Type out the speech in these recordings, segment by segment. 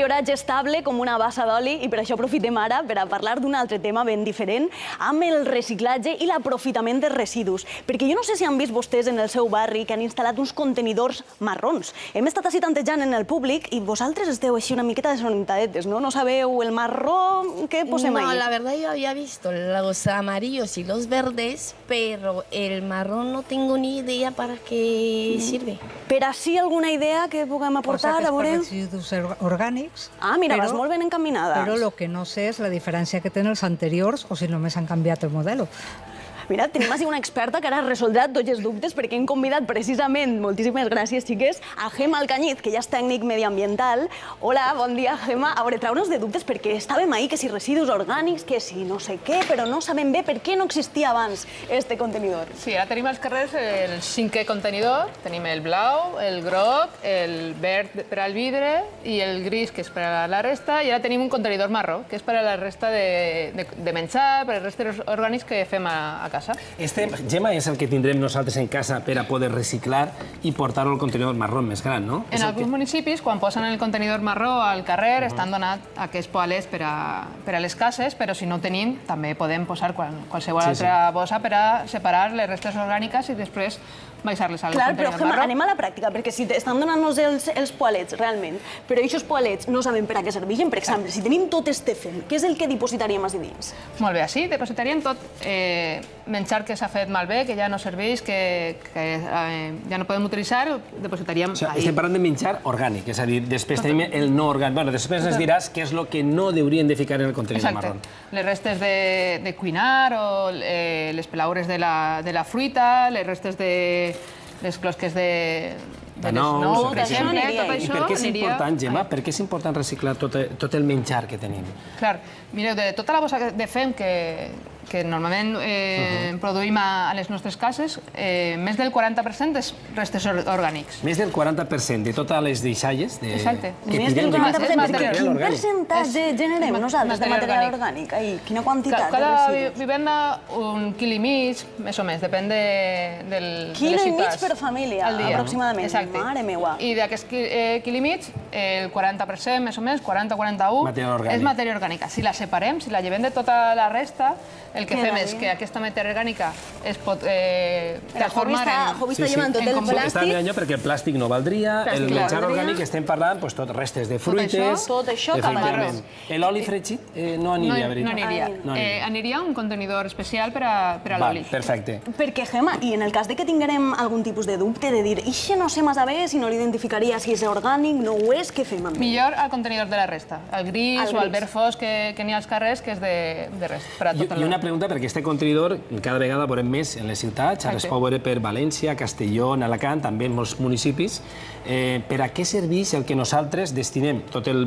Oratge estable com una bassa d'oli i per això aprofitem ara per a parlar d'un altre tema ben diferent amb el reciclatge i l'aprofitament de residus. Perquè jo no sé si han vist vostès en el seu barri que han instal·lat uns contenidors marrons. Hem estat així tantejant en el públic i vosaltres esteu així una miqueta desorientadetes, ¿no? No sabeu el marrón, ¿qué posem ahí? No, la verdad yo había visto los amarillos y los verdes, pero el marrón no tengo ni idea para qué sirve. Per així alguna idea que puguem aportar? Cosa que és per residus orgànics. Ah, mira, vas molt ben encaminada. Però el que no sé és la diferència que tenen els anteriors o si només han canviat el model. Mira, tenim així una experta que ara resoldrà tots els dubtes perquè hem convidat precisament, moltíssimes gràcies, xiques, a Gemma Alcañiz, que ja és tècnic mediambiental. Hola, bon dia, Gemma. A veure, trau-nos de dubtes perquè estàvem ahí que si residus orgànics, que si no sé què, però no sabem bé per què no existia abans este contenidor. Sí, ara tenim als carrers el 5è contenidor. Tenim el blau, el groc, el verd per al vidre i el gris, que és per a la resta, i ara tenim un contenidor marró, que és per a la resta de menjar, per als restes orgànics que fem a casa. Este, Gemma, és el que tindrem nosaltres en casa per a poder reciclar i portar-ho al contenidor marró més gran, no? En alguns municipis, quan posen el contenidor marró al carrer, estan donat aquests palets per a les cases, però si no tenim, també podem posar qualsevol altra bossa per a separar les restes orgàniques i després baixar-les al Clar, però contenidor Gemma, marró. anem a la pràctica, perquè si estan donant-nos els poalets, realment, però aquests poalets no sabem per a què serveixen, per exemple, si tenim tot este fem, què és el que dipositaríem així dins? Molt bé, així depositaríem tot menjar que s'ha fet malbé, que ja no serveix, que ja no podem utilitzar, ho depositaríem ahí. Estem parlant de menjar orgànic, és a dir, després tenim el no orgànic. Bueno, després ens diràs què és el que no haurien de ficar en el contenidor marró. Les restes de cuinar o les pelaures de la fruita, les restes de les closques de les nous, per exemple, tot I això per què és aniria... important, Gemma? Per què és important reciclar tot el menjar que tenim? Clar, mireu, de tota la bossa de fem que normalment produïm a les nostres cases, més del 40% és restes orgànics. Més del 40% de totes les deixalles que Més del tirem 40%, quin percentatge generem nosaltres de material orgànic? Quina quantitat de Cada residus? vivenda, 1,5 quil, més o més, depèn de les Quilo i mig ciutats. per família, aproximadament. Exacte. Mare meua. I d'aquest quil i mig, el 40%, més o més, 40-41, és matèria orgànica. Si la separem, si la llevem de tota la resta, el que fem és que aquesta matèria orgànica es pot transformar en... Jovi està llevant tot el plàstic. Està mirant perquè el plàstic no valdria, el menjar orgànic estem parlant, tot restes de fruites... Tot això cap a marró. L'oli fregit no aniria, No aniria. Aniria un contenidor especial per a l'oli. Perfecte. Perquè, Gemma, i en el cas de que tinguem algun tipus de dubte, de dir, ixe no sé massa bé si no l'identificaria, si és orgànic, no ho és, què fem amb ell? Millor al contenidor de la resta, el gris o el verd fosc que n'hi ha als carrers, que és de resta, per a tot I una pregunta, perquè este contenidor cada vegada veurem més en les ciutats, ara es pot veure per València, Castelló, Alacant, també en molts municipis. Per a què serveix el que nosaltres destinem tot el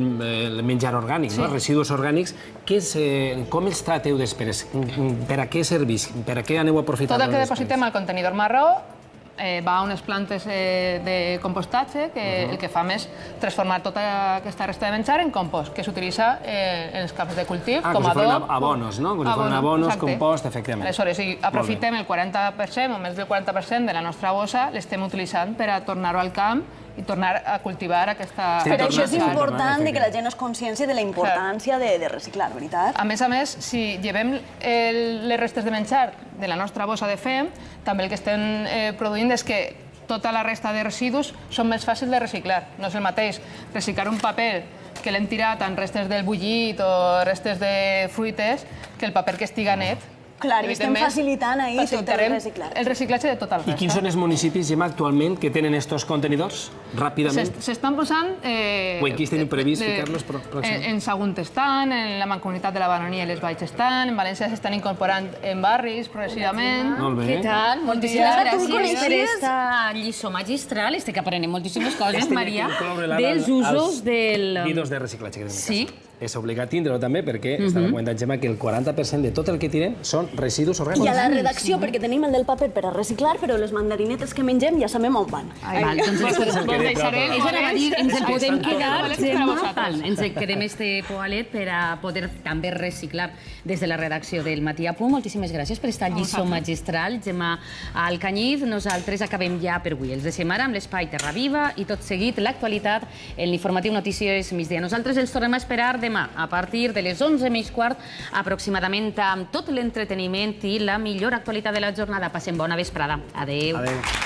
menjar orgànic, residus orgànics? Com els trateu després? Per a què serveix? Per a què aneu a aprofitar? Tot el que depositem al contenidor marró va a unes plantes de compostatge que el que fan és transformar tota aquesta resta de menjar en compost, que s'utilitza en els camps de cultiu com a adob. Abonos, no? Com si foren abonos, compost, efectivament. Aleshores, aprofitem el 40% o més del 40% de la nostra bossa, l'estem utilitzant per a tornar-ho al camp i tornar a cultivar aquesta... Per això és important que la gent es consciència de la importància de reciclar, veritat? A més, si llevem les restes de menjar de la nostra bossa de fem, també el que estem produint és que tota la resta de residus són més fàcils de reciclar. No és el mateix reciclar un paper que l'hem tirat en restes del bullit o restes de fruites que el paper que estiga net. Clar, i estem facilitant ahir tot el reciclatge. El reciclatge de tota la resta. I quins són els municipis, Gemma, actualment que tenen estos contenidors? Ràpidament. S'estan posant... O aquí tenen previst ficar-los pròximament? En Sagunt estan, en la Mancomunitat de la Baronia i les Valls estan, en València s'estan incorporant en barris progressivament. Molt bé. Què tal? Moltíssimes gràcies per aquesta lliçó magistral. Estic aprenent moltíssimes coses, Maria, dels usos del... Vidros de reciclatge que tenim a casa. Sí. És obligat tindre-ho també perquè està comentant, Gemma, que el 40% de tot el que tirem són són residus orgànics. I a la redacció, perquè tenim el del paper per a reciclar, però les mandarinetes que mengem ja sabem on van. Val, doncs això anava a dir, ens el podem quedar, Gemma, ens quedem este poalet per a poder també reciclar des de la redacció del Matí a Punt. Moltíssimes gràcies per esta lliçó magistral, Gemma Alcañiz. Nosaltres acabem ja per avui. Els deixem ara amb l'Espai Terra Viva i tot seguit l'actualitat en l'informatiu Notícies Migdia. Nosaltres els tornem a esperar demà a partir de les 11:15 aproximadament amb tot l'entreteniment i la millor actualitat de la jornada. Passem bona vesprada. Adéu. Adéu.